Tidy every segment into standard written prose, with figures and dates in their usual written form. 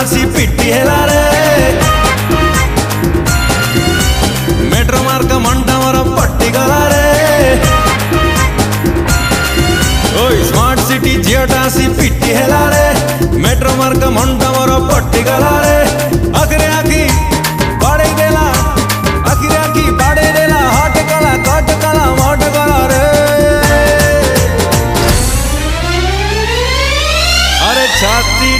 सी पिट्टी हेला रे मेट्रो मार्ग मंडा मोर पट्टी गला रे ओय स्मार्ट सिटी जियोटा सी पिट्टी हेला रे मेट्रो मार्ग मंडा मोर पट्टी गला रे आखिरे आखी बाड़े देला आखिरे आखी बाड़े देला हट गला कट गला मट गला रे अरे छाती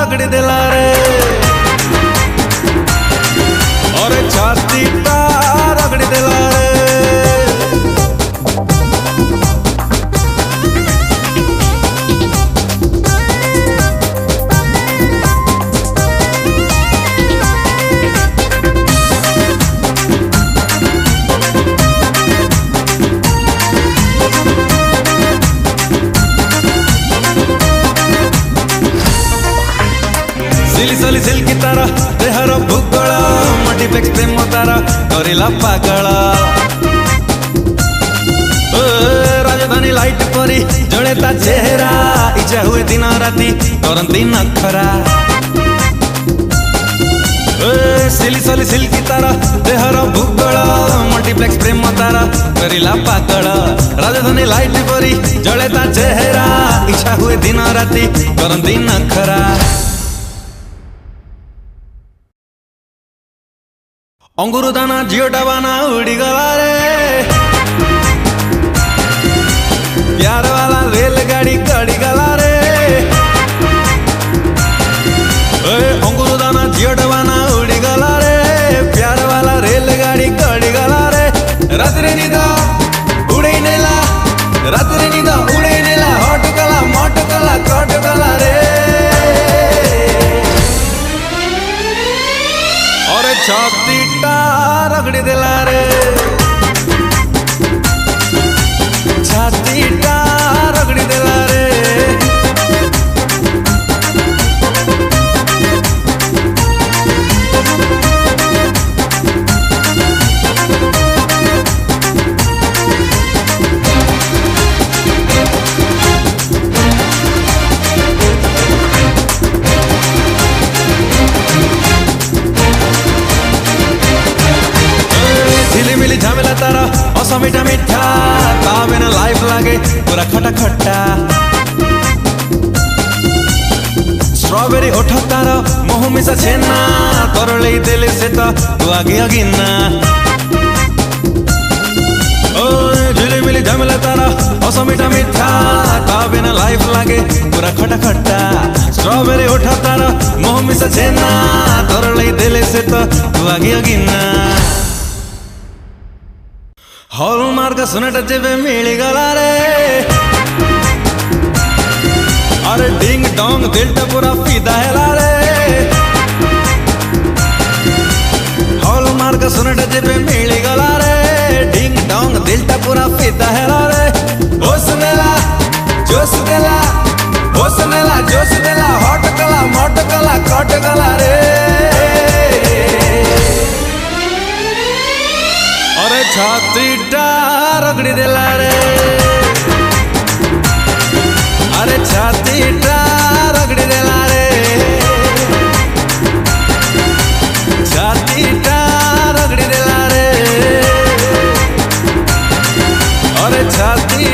रगड़ी देला रे और छाती रगड़ी देला रे सिली सिल्की तारा देहर भूगोल मल्टीप्लेक्स प्रेम तारा करिला पागल राजधानी लाइट परी जड़े ता चेहरा इच्छा हुए दिन राति करंती नखरा सिली सिल्की तारा देहर भूगोल मल्टीप्लेक्स प्रेम तारा करिला पागल राजधानी लाइट परी जड़े ता चेहरा इच्छा हुए दिन राति करंती नखरा अंगूर दाना जियो डबाना उड़ी गला रे प्यार वाला रेलगाड़ी गड़ी गला रे अंगूर दाना जियो डबाना उड़ी गला रे प्यार वाला रेलगाड़ी गड़ी गला रे रात्रि निदा उड़े नेला रात्रि निदा उड़े नेला हट गला मट गला कट गला रे और छाती रगड़ी देला रे छाती रगड़ी देला रे झमेला तारा असो मीठा मीठा तावे ना लाइफ लागे पूरा खटा खट्टा स्ट्रॉबेरी ओठ तारा मोह मिसा छेना तरले देले से तू आगे अगिना ओ झिलिमिली झमेला तारा असो मीठा मीठा तावे ना लाइफ लागे पूरा खटा खट्टा स्ट्रॉबेरी ओठ तारा मोह मिसा छेना तरले देले से तू आगे अगिना हॉलमार्क सुनट जेबे मिली गला रे अरे डिंग डोंग दिलटा पूरा फिदा हेला रे हॉलमार्क सुनट जेबे मिली गला रे डिंग डोंग दिलटा पूरा फिदा हेला रे होश नेला जोश देला होश नेला जोश देला हट गला मट गला कट गला रे अरे छाती रगड़ी देला रे अरे छाती रगड़ी देला रे छाती रगड़ी देला रे अरे छाती